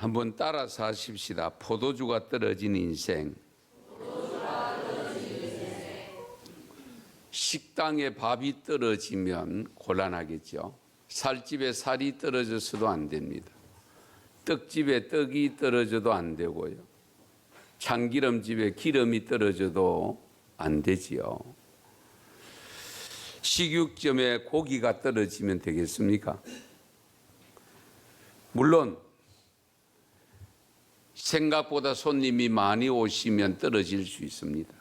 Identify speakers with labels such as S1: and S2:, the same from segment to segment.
S1: 한번 따라서 하십시다. 포도주가 떨어진 인생. 식당에 밥이 떨어지면 곤란하겠죠. 살집에 살이 떨어져서도 안 됩니다. 떡집에 떡이 떨어져도 안 되고요. 참기름집에 기름이 떨어져도 안 되지요. 식육점에 고기가 떨어지면 되겠습니까? 물론 생각보다 손님이 많이 오시면 떨어질 수 있습니다.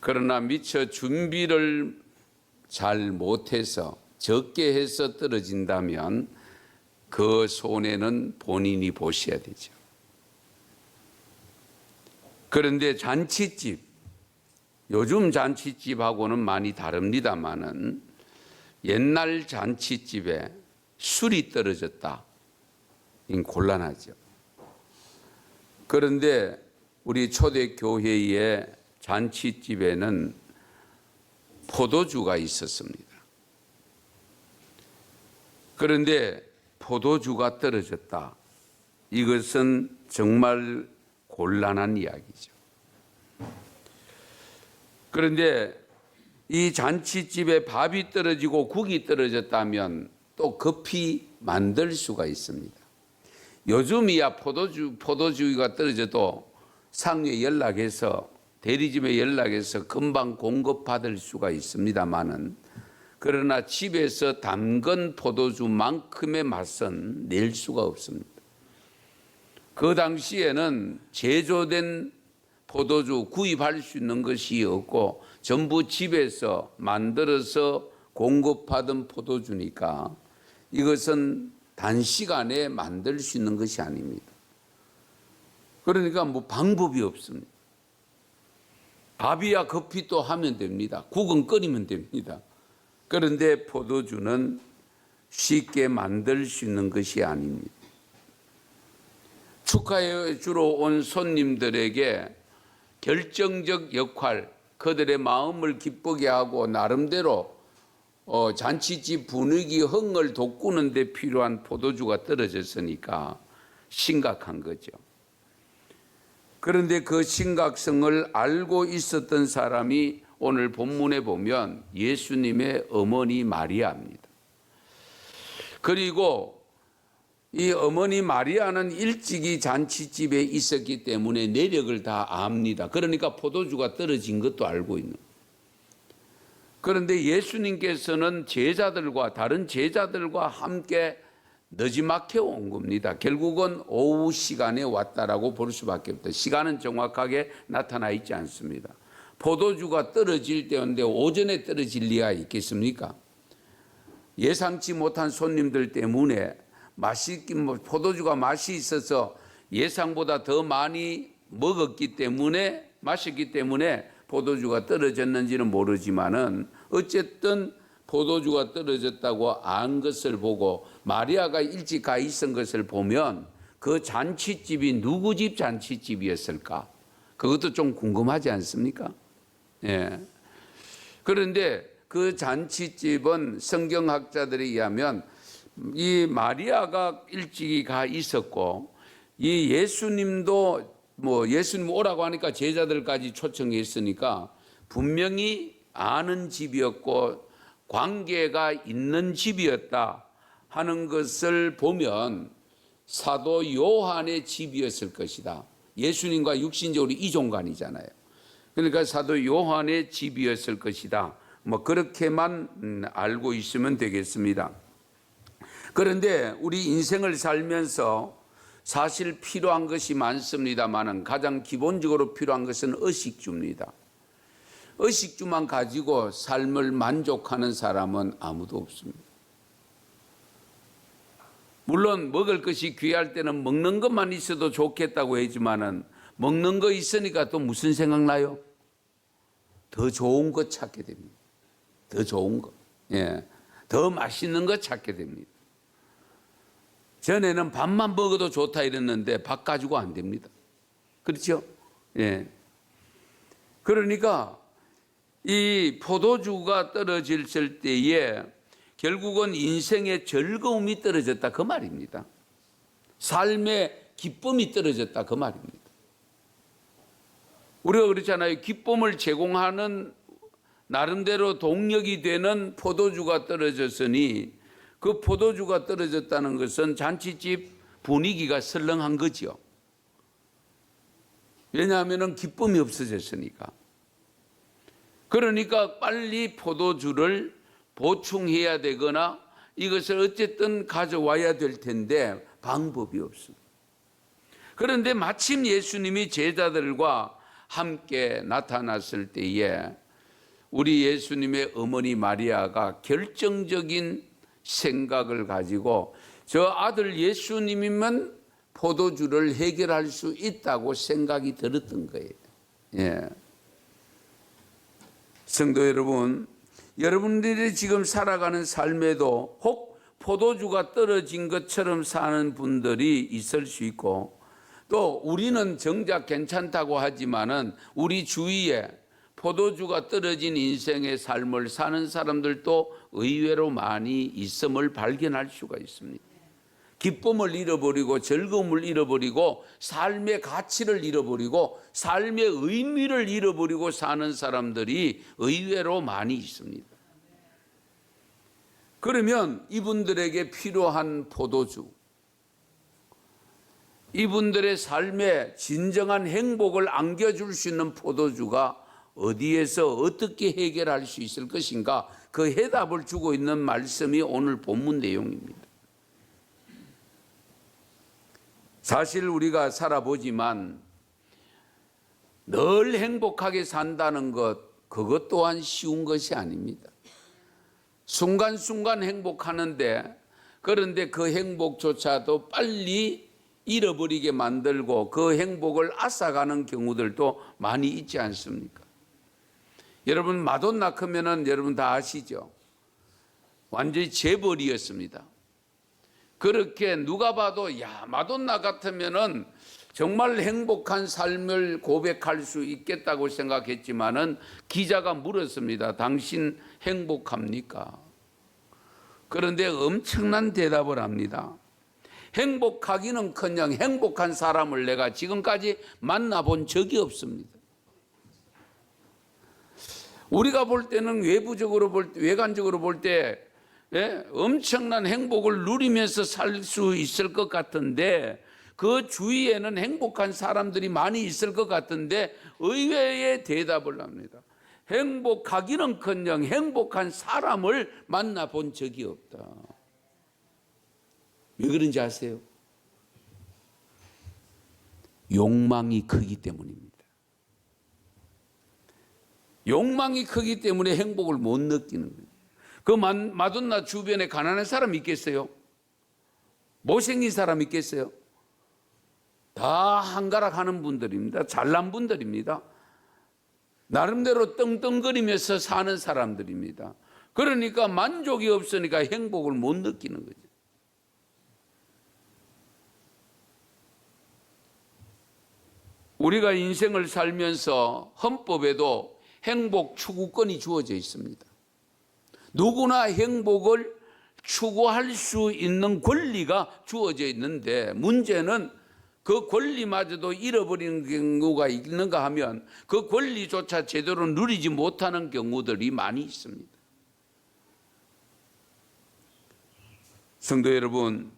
S1: 그러나 미처 준비를 잘 못해서 적게 해서 떨어진다면 그 손해는 본인이 보셔야 되죠. 그런데 잔치집, 요즘 잔치집하고는 많이 다릅니다마는 옛날 잔치집에 술이 떨어졌다. 이건 곤란하죠. 그런데 우리 초대교회의 잔치집에는 포도주가 있었습니다. 그런데 포도주가 떨어졌다. 이것은 정말 곤란한 이야기죠. 그런데 이 잔치집에 밥이 떨어지고 국이 떨어졌다면 또 급히 만들 수가 있습니다. 요즘이야 포도주가 떨어져도 상류에 연락해서 대리점에 연락해서 금방 공급받을 수가 있습니다만은, 그러나 집에서 담근 포도주만큼의 맛은 낼 수가 없습니다. 그 당시에는 제조된 포도주 구입할 수 있는 것이 없고 전부 집에서 만들어서 공급하던 포도주니까 이것은 단시간에 만들 수 있는 것이 아닙니다. 그러니까 뭐 방법이 없습니다. 밥이야 급히 또 하면 됩니다. 국은 끓이면 됩니다. 그런데 포도주는 쉽게 만들 수 있는 것이 아닙니다. 축하해 주러 온 손님들에게 결정적 역할, 그들의 마음을 기쁘게 하고 나름대로 잔치집 분위기 흥을 돋구는 데 필요한 포도주가 떨어졌으니까 심각한 거죠. 그런데 그 심각성을 알고 있었던 사람이 오늘 본문에 보면 예수님의 어머니 마리아입니다. 그리고 이 어머니 마리아는 일찍이 잔치집에 있었기 때문에 내력을 다 압니다. 그러니까 포도주가 떨어진 것도 알고 있는. 그런데 예수님께서는 다른 제자들과 함께 너지막해 온 겁니다. 결국은 오후 시간에 왔다라고 볼 수밖에 없다. 시간은 정확하게 나타나 있지 않습니다. 포도주가 떨어질 때인데 오전에 떨어질 리가 있겠습니까? 예상치 못한 손님들 때문에 포도주가 맛이 있어서 예상보다 더 많이 마셨기 때문에 포도주가 떨어졌는지는 모르지만은 어쨌든 포도주가 떨어졌다고 안 것을 보고 마리아가 일찍 가 있은 것을 보면 그 잔치집이 누구 집 잔치집이었을까? 그것도 좀 궁금하지 않습니까? 예. 그런데 그 잔치집은 성경학자들에 의하면 이 마리아가 일찍이 가 있었고 이 예수님도 예수님 오라고 하니까 제자들까지 초청했으니까 분명히 아는 집이었고 관계가 있는 집이었다 하는 것을 보면 사도 요한의 집이었을 것이다. 예수님과 육신적으로 이종간이잖아요. 그러니까 사도 요한의 집이었을 것이다. 그렇게만 알고 있으면 되겠습니다. 그런데 우리 인생을 살면서 사실 필요한 것이 많습니다만 가장 기본적으로 필요한 것은 의식주입니다. 의식주만 가지고 삶을 만족하는 사람은 아무도 없습니다. 물론 먹을 것이 귀할 때는 먹는 것만 있어도 좋겠다고 하지만은 먹는 거 있으니까 또 무슨 생각나요? 더 좋은 것 찾게 됩니다. 더 좋은 것. 예. 더 맛있는 것 찾게 됩니다. 전에는 밥만 먹어도 좋다 이랬는데 밥 가지고 안 됩니다. 그렇죠? 예. 그러니까 이 포도주가 떨어질 때에 결국은 인생의 즐거움이 떨어졌다 그 말입니다. 삶의 기쁨이 떨어졌다 그 말입니다. 우리가 그렇잖아요. 기쁨을 제공하는 나름대로 동력이 되는 포도주가 떨어졌으니 그 포도주가 떨어졌다는 것은 잔치집 분위기가 설렁한 거죠. 왜냐하면 기쁨이 없어졌으니까. 그러니까 빨리 포도주를 보충해야 되거나 이것을 어쨌든 가져와야 될 텐데 방법이 없습니다. 그런데 마침 예수님이 제자들과 함께 나타났을 때에 우리 예수님의 어머니 마리아가 결정적인 생각을 가지고 저 아들 예수님이면 포도주를 해결할 수 있다고 생각이 들었던 거예요. 예. 성도 여러분, 여러분들이 지금 살아가는 삶에도 혹 포도주가 떨어진 것처럼 사는 분들이 있을 수 있고, 또 우리는 정작 괜찮다고 하지만은 우리 주위에 포도주가 떨어진 인생의 삶을 사는 사람들도 의외로 많이 있음을 발견할 수가 있습니다. 기쁨을 잃어버리고 즐거움을 잃어버리고 삶의 가치를 잃어버리고 삶의 의미를 잃어버리고 사는 사람들이 의외로 많이 있습니다. 그러면 이분들에게 필요한 포도주, 이분들의 삶에 진정한 행복을 안겨줄 수 있는 포도주가 어디에서 어떻게 해결할 수 있을 것인가, 그 해답을 주고 있는 말씀이 오늘 본문 내용입니다. 사실 우리가 살아보지만 늘 행복하게 산다는 것, 그것 또한 쉬운 것이 아닙니다. 순간순간 행복하는데, 그런데 그 행복조차도 빨리 잃어버리게 만들고 그 행복을 앗아가는 경우들도 많이 있지 않습니까? 여러분, 마돈나 크면은 여러분 다 아시죠? 완전히 재벌이었습니다. 그렇게 누가 봐도 야, 마돈나 같으면은 정말 행복한 삶을 고백할 수 있겠다고 생각했지만은 기자가 물었습니다. 당신 행복합니까? 그런데 엄청난 대답을 합니다. 행복하기는커녕 행복한 사람을 내가 지금까지 만나본 적이 없습니다. 우리가 볼 때는 외부적으로 볼 때, 외관적으로 볼 때 엄청난 행복을 누리면서 살 수 있을 것 같은데, 그 주위에는 행복한 사람들이 많이 있을 것 같은데 의외의 대답을 합니다. 행복하기는커녕 행복한 사람을 만나본 적이 없다. 왜 그런지 아세요? 욕망이 크기 때문입니다. 욕망이 크기 때문에 행복을 못 느끼는 거예요. 그 마돈나 주변에 가난한 사람 있겠어요? 못생긴 사람 있겠어요? 다 한가락 하는 분들입니다. 잘난 분들입니다. 나름대로 떵떵거리면서 사는 사람들입니다. 그러니까 만족이 없으니까 행복을 못 느끼는 거죠. 우리가 인생을 살면서 헌법에도 행복 추구권이 주어져 있습니다. 누구나 행복을 추구할 수 있는 권리가 주어져 있는데, 문제는 그 권리마저도 잃어버리는 경우가 있는가 하면 그 권리조차 제대로 누리지 못하는 경우들이 많이 있습니다. 성도 여러분,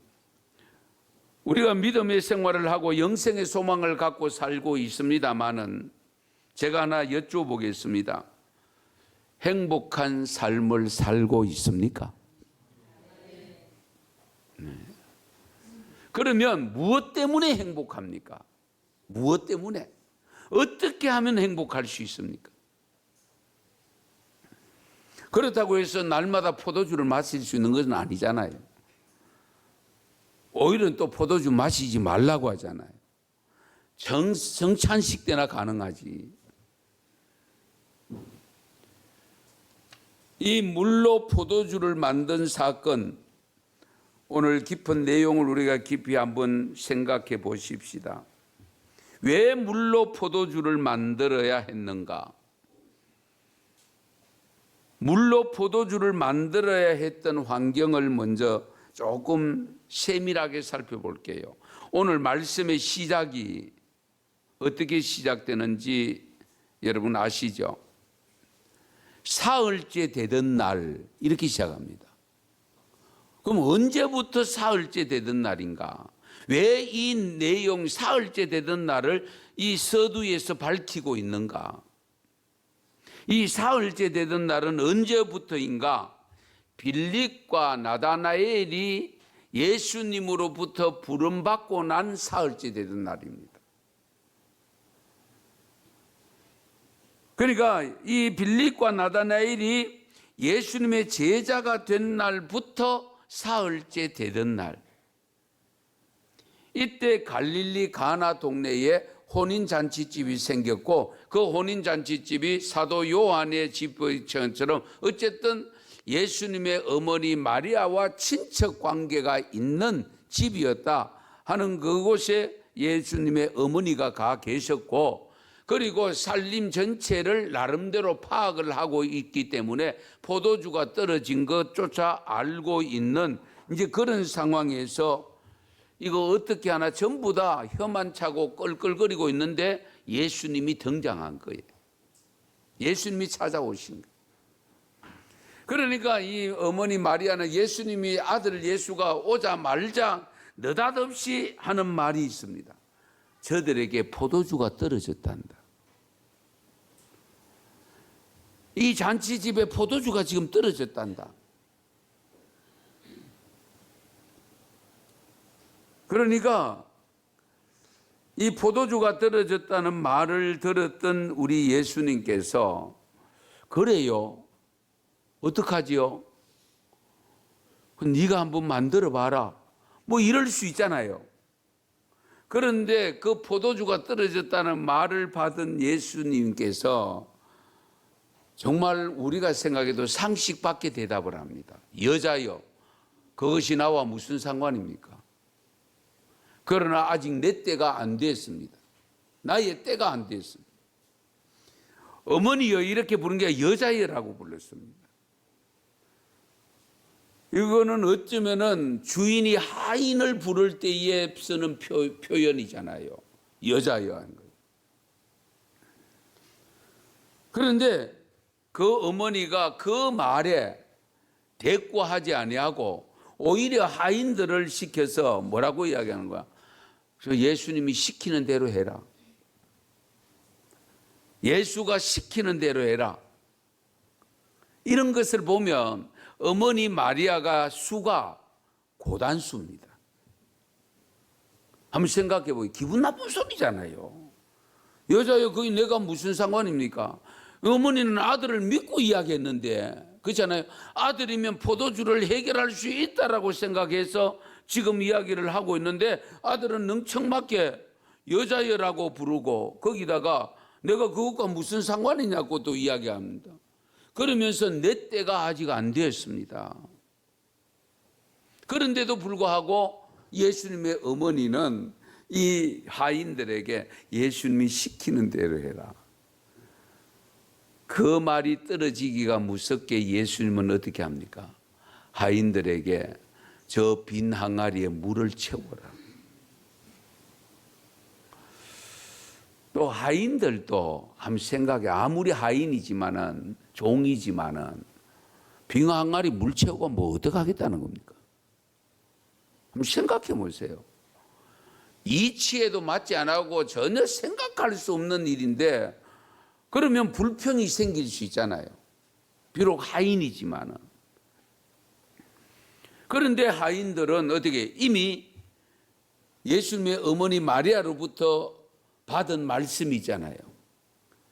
S1: 우리가 믿음의 생활을 하고 영생의 소망을 갖고 살고 있습니다마는 제가 하나 여쭤보겠습니다. 행복한 삶을 살고 있습니까? 네. 그러면 무엇 때문에 행복합니까? 무엇 때문에? 어떻게 하면 행복할 수 있습니까? 그렇다고 해서 날마다 포도주를 마실 수 있는 것은 아니잖아요. 오히려 또 포도주 마시지 말라고 하잖아요. 정찬식 때나 가능하지. 이 물로 포도주를 만든 사건, 오늘 깊은 내용을 우리가 깊이 한번 생각해 보십시다. 왜 물로 포도주를 만들어야 했는가? 물로 포도주를 만들어야 했던 환경을 먼저 조금 세밀하게 살펴볼게요. 오늘 말씀의 시작이 어떻게 시작되는지 여러분 아시죠? 사흘째 되던 날 이렇게 시작합니다. 그럼 언제부터 사흘째 되던 날인가? 왜 이 내용 사흘째 되던 날을 이 서두에서 밝히고 있는가? 이 사흘째 되던 날은 언제부터인가? 빌립과 나다나엘이 예수님으로부터 부름받고 난 사흘째 되던 날입니다. 그러니까 이 빌립과 나다나엘이 예수님의 제자가 된 날부터 사흘째 되던 날, 이때 갈릴리 가나 동네에 혼인잔치집이 생겼고 그 혼인잔치집이 사도 요한의 집처럼 어쨌든 예수님의 어머니 마리아와 친척 관계가 있는 집이었다 하는 그곳에 예수님의 어머니가 가 계셨고, 그리고 살림 전체를 나름대로 파악을 하고 있기 때문에 포도주가 떨어진 것조차 알고 있는 이제 그런 상황에서 이거 어떻게 하나 전부 다 혀만 차고 껄껄거리고 있는데 예수님이 등장한 거예요. 예수님이 찾아오신 거예요. 그러니까 이 어머니 마리아는 예수님이 아들 예수가 오자마자 느닷없이 하는 말이 있습니다. 저들에게 포도주가 떨어졌단다. 이 잔치집에 포도주가 지금 떨어졌단다. 그러니까 이 포도주가 떨어졌다는 말을 들었던 우리 예수님께서 그래요, 어떡하지요? 네가 한번 만들어 봐라, 뭐 이럴 수 있잖아요. 그런데 그 포도주가 떨어졌다는 말을 받은 예수님께서 정말 우리가 생각해도 상식 밖의 대답을 합니다. 여자여, 그것이 나와 무슨 상관입니까? 그러나 아직 내 때가 안 됐습니다. 나의 때가 안 됐습니다. 어머니여 이렇게 부른 게 여자여라고 불렀습니다. 이거는 어쩌면은 주인이 하인을 부를 때에 쓰는 표현이잖아요. 여자여 하는 거예요. 그런데 그 어머니가 그 말에 대꾸하지 아니하고 오히려 하인들을 시켜서 뭐라고 이야기하는 거야? 예수님이 시키는 대로 해라. 예수가 시키는 대로 해라. 이런 것을 보면 어머니 마리아가 수가 고단수입니다. 한번 생각해 보세요. 기분 나쁜 소리잖아요. 여자여, 거기 내가 무슨 상관입니까? 어머니는 아들을 믿고 이야기했는데, 그렇잖아요. 아들이면 포도주를 해결할 수 있다라고 생각해서 지금 이야기를 하고 있는데 아들은 능청맞게 여자여라고 부르고 거기다가 내가 그것과 무슨 상관이냐고 또 이야기합니다. 그러면서 내 때가 아직 안 되었습니다. 그런데도 불구하고 예수님의 어머니는 이 하인들에게 예수님이 시키는 대로 해라. 그 말이 떨어지기가 무섭게 예수님은 어떻게 합니까? 하인들에게 저 빈 항아리에 물을 채워라. 또 하인들도 한번 생각해. 아무리 하인이지만은 종이지만은 빈 항아리 물 채우고 뭐 어떡하겠다는 겁니까? 한번 생각해 보세요. 이치에도 맞지 않고 전혀 생각할 수 없는 일인데 그러면 불평이 생길 수 있잖아요. 비록 하인이지만은. 그런데 하인들은 어떻게 이미 예수님의 어머니 마리아로부터 받은 말씀이잖아요.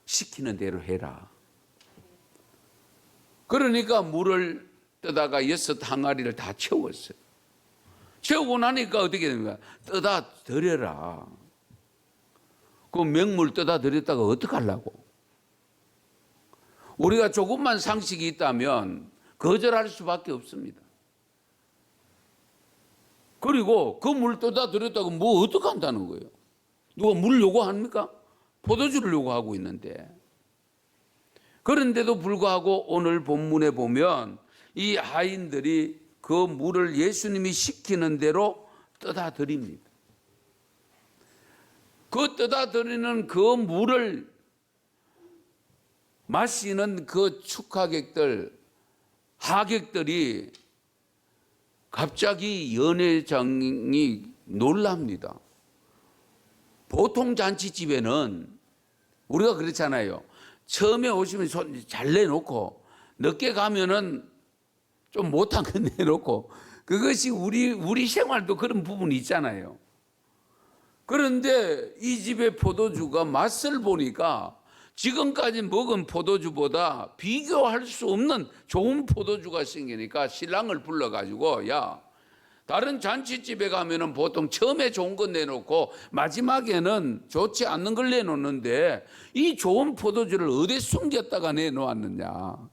S1: 시키는 대로 해라. 그러니까 물을 떠다가 6 항아리를 다 채웠어요. 채우고 나니까 어떻게 됩니까? 떠다 드려라. 그 맹물 떠다 드렸다가 어떡하려고? 우리가 조금만 상식이 있다면 거절할 수밖에 없습니다. 그리고 그 물 떠다 드렸다고 뭐 어떡한다는 거예요? 누가 물 요구합니까? 포도주를 요구하고 있는데. 그런데도 불구하고 오늘 본문에 보면 이 하인들이 그 물을 예수님이 시키는 대로 떠다 드립니다. 그 떠다 드리는 그 물을 마시는 그 축하객들, 하객들이 갑자기 연회장이 놀랍니다. 보통 잔치집에는 우리가 그렇잖아요. 처음에 오시면 손 잘 내놓고 늦게 가면은 좀 못한 거 내놓고, 그것이 우리 생활도 그런 부분이 있잖아요. 그런데 이 집의 포도주가 맛을 보니까 지금까지 먹은 포도주보다 비교할 수 없는 좋은 포도주가 생기니까 신랑을 불러가지고, 야, 다른 잔치집에 가면은 보통 처음에 좋은 거 내놓고 마지막에는 좋지 않는 걸 내놓는데 이 좋은 포도주를 어디 숨겼다가 내놓았느냐.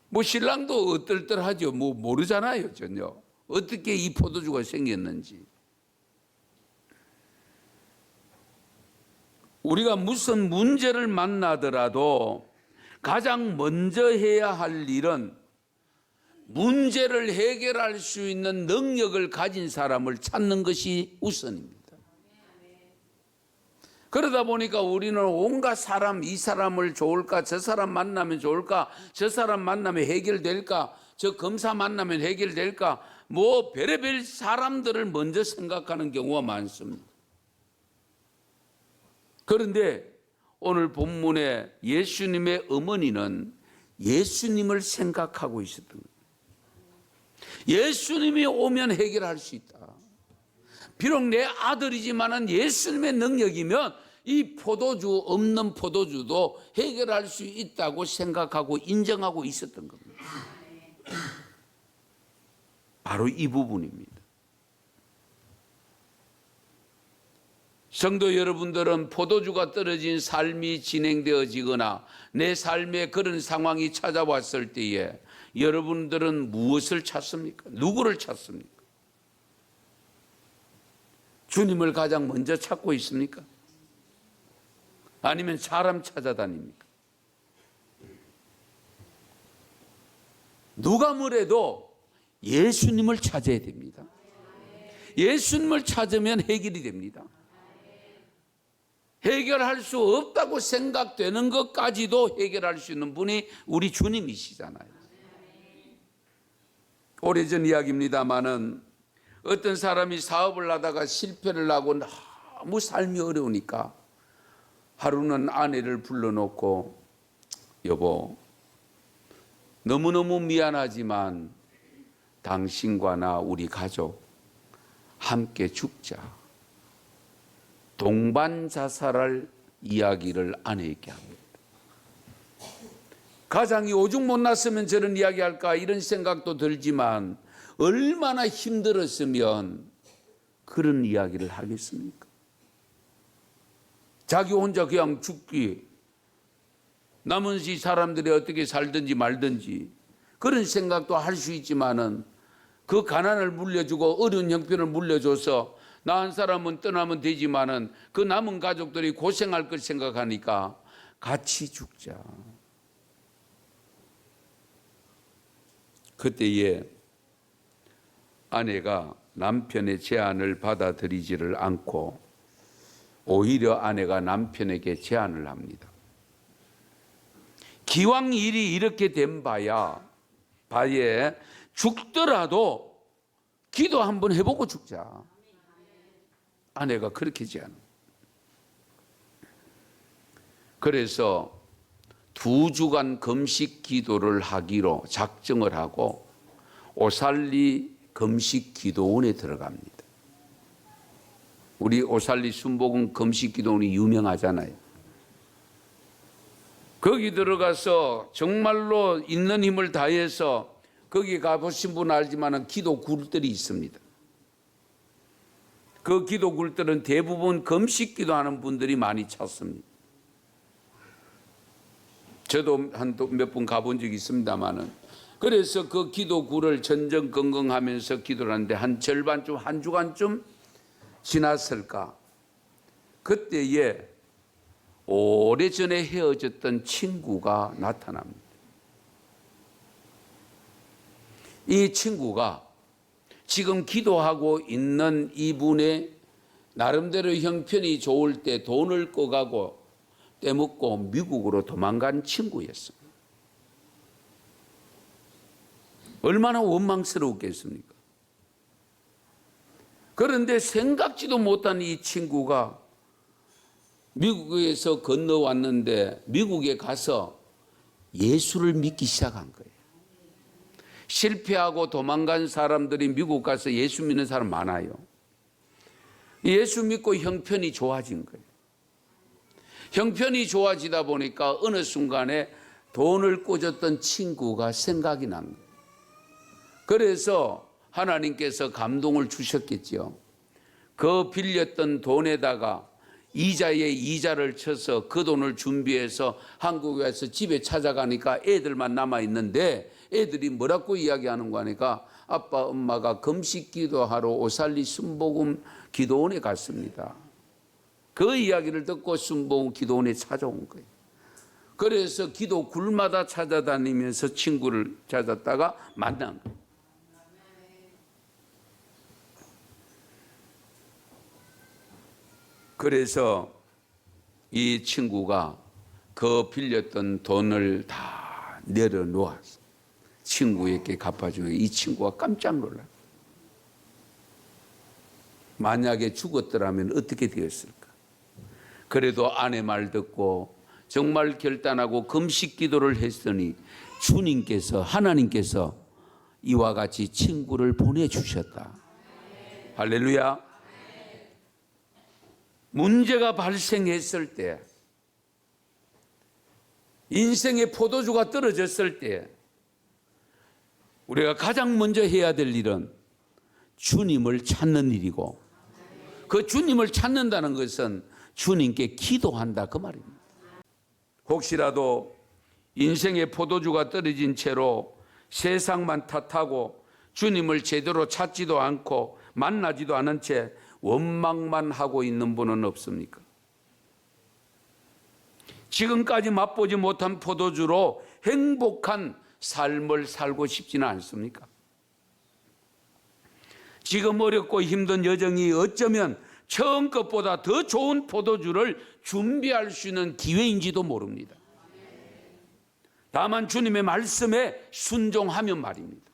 S1: 뭐 신랑도 어떨떨하죠. 뭐 모르잖아요, 전혀. 어떻게 이 포도주가 생겼는지. 우리가 무슨 문제를 만나더라도 가장 먼저 해야 할 일은 문제를 해결할 수 있는 능력을 가진 사람을 찾는 것이 우선입니다. 그러다 보니까 우리는 온갖 사람, 이 사람을 좋을까, 저 사람 만나면 좋을까, 저 사람 만나면 해결될까, 저 검사 만나면 해결될까, 뭐 별의별 사람들을 먼저 생각하는 경우가 많습니다. 그런데 오늘 본문에 예수님의 어머니는 예수님을 생각하고 있었던 거예요. 예수님이 오면 해결할 수 있다. 비록 내 아들이지만은 예수님의 능력이면 이 포도주 없는 포도주도 해결할 수 있다고 생각하고 인정하고 있었던 겁니다. 바로 이 부분입니다. 성도 여러분들은 포도주가 떨어진 삶이 진행되어지거나 내 삶에 그런 상황이 찾아왔을 때에 여러분들은 무엇을 찾습니까? 누구를 찾습니까? 주님을 가장 먼저 찾고 있습니까? 아니면 사람 찾아다닙니까? 누가 뭐래도 예수님을 찾아야 됩니다. 예수님을 찾으면 해결이 됩니다. 해결할 수 없다고 생각되는 것까지도 해결할 수 있는 분이 우리 주님이시잖아요. 오래전 이야기입니다마는 어떤 사람이 사업을 하다가 실패를 하고 너무 삶이 어려우니까 하루는 아내를 불러놓고, 여보, 너무너무 미안하지만 당신과 나 우리 가족 함께 죽자. 동반 자살할 이야기를 아내에게 합니다. 가장이 오죽 못났으면 저런 이야기할까 이런 생각도 들지만 얼마나 힘들었으면 그런 이야기를 하겠습니까? 자기 혼자 그냥 죽기, 남은 사람들이 어떻게 살든지 말든지 그런 생각도 할 수 있지만은 그 가난을 물려주고 어려운 형편을 물려줘서 나 한 사람은 떠나면 되지만은 그 남은 가족들이 고생할 걸 생각하니까 같이 죽자. 그때에 아내가 남편의 제안을 받아들이지를 않고 오히려 아내가 남편에게 제안을 합니다. 기왕 일이 이렇게 된 바에 죽더라도 기도 한번 해보고 죽자. 아내가 그렇게 제안합니다. 그래서 2주간 금식 기도를 하기로 작정을 하고 오살리 금식 기도원에 들어갑니다. 우리 오살리 순복음 금식 기도원이 유명하잖아요. 거기 들어가서 정말로 있는 힘을 다해서, 거기 가보신 분은 알지만 기도 굴들이 있습니다. 그 기도 굴들은 대부분 금식 기도하는 분들이 많이 찾습니다. 저도 몇 번 가본 적이 있습니다만은, 그래서 그 기도 굴을 전전긍긍하면서 기도를 하는데 한 절반쯤, 한 주간쯤 지났을까? 그때에 오래전에 헤어졌던 친구가 나타납니다. 이 친구가 지금 기도하고 있는 이분의 나름대로 형편이 좋을 때 돈을 꺼가고 떼먹고 미국으로 도망간 친구였습니다. 얼마나 원망스러웠겠습니까? 그런데 생각지도 못한 이 친구가 미국에서 건너왔는데 미국에 가서 예수를 믿기 시작한 거예요. 실패하고 도망간 사람들이 미국 가서 예수 믿는 사람 많아요. 예수 믿고 형편이 좋아진 거예요. 형편이 좋아지다 보니까 어느 순간에 돈을 꽂았던 친구가 생각이 난 거예요. 그래서 하나님께서 감동을 주셨겠죠. 그 빌렸던 돈에다가 이자에 이자를 쳐서 그 돈을 준비해서 한국에 와서 집에 찾아가니까 애들만 남아있는데 애들이 뭐라고 이야기하는 거 하니까 아빠 엄마가 금식 기도하러 오살리 순복음 기도원에 갔습니다. 그 이야기를 듣고 순복음 기도원에 찾아온 거예요. 그래서 기도 굴마다 찾아다니면서 친구를 찾았다가 만난 거예요. 그래서 이 친구가 그 빌렸던 돈을 다 내려놓았어. 친구에게 갚아주고 이 친구가 깜짝 놀라요. 만약에 죽었더라면 어떻게 되었을까? 그래도 아내 말 듣고 정말 결단하고 금식 기도를 했더니 주님께서 하나님께서 이와 같이 친구를 보내주셨다. 할렐루야. 문제가 발생했을 때, 인생의 포도주가 떨어졌을 때 우리가 가장 먼저 해야 될 일은 주님을 찾는 일이고, 그 주님을 찾는다는 것은 주님께 기도한다 그 말입니다. 혹시라도 인생의 포도주가 떨어진 채로 세상만 탓하고 주님을 제대로 찾지도 않고 만나지도 않은 채 원망만 하고 있는 분은 없습니까? 지금까지 맛보지 못한 포도주로 행복한 삶을 살고 싶지는 않습니까? 지금 어렵고 힘든 여정이 어쩌면 처음 것보다 더 좋은 포도주를 준비할 수 있는 기회인지도 모릅니다. 다만 주님의 말씀에 순종하면 말입니다.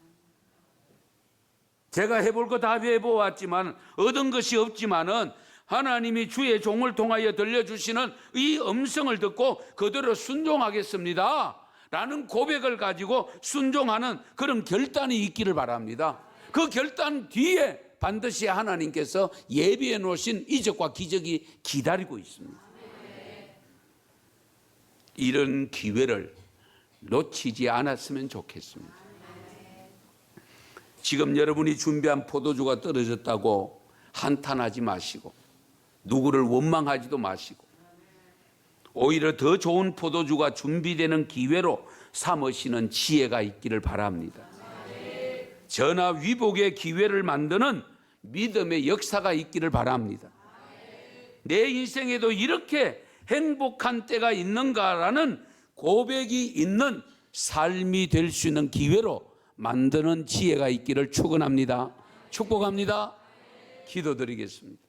S1: 제가 해볼 거 다 해보았지만 얻은 것이 없지만은 하나님이 주의 종을 통하여 들려주시는 이 음성을 듣고 그대로 순종하겠습니다 라는 고백을 가지고 순종하는 그런 결단이 있기를 바랍니다. 그 결단 뒤에 반드시 하나님께서 예비해 놓으신 이적과 기적이 기다리고 있습니다. 이런 기회를 놓치지 않았으면 좋겠습니다. 지금 여러분이 준비한 포도주가 떨어졌다고 한탄하지 마시고 누구를 원망하지도 마시고 오히려 더 좋은 포도주가 준비되는 기회로 삼으시는 지혜가 있기를 바랍니다. 전화위복의 기회를 만드는 믿음의 역사가 있기를 바랍니다. 내 인생에도 이렇게 행복한 때가 있는가라는 고백이 있는 삶이 될 수 있는 기회로 만드는 지혜가 있기를 축원합니다. 축복합니다. 기도드리겠습니다.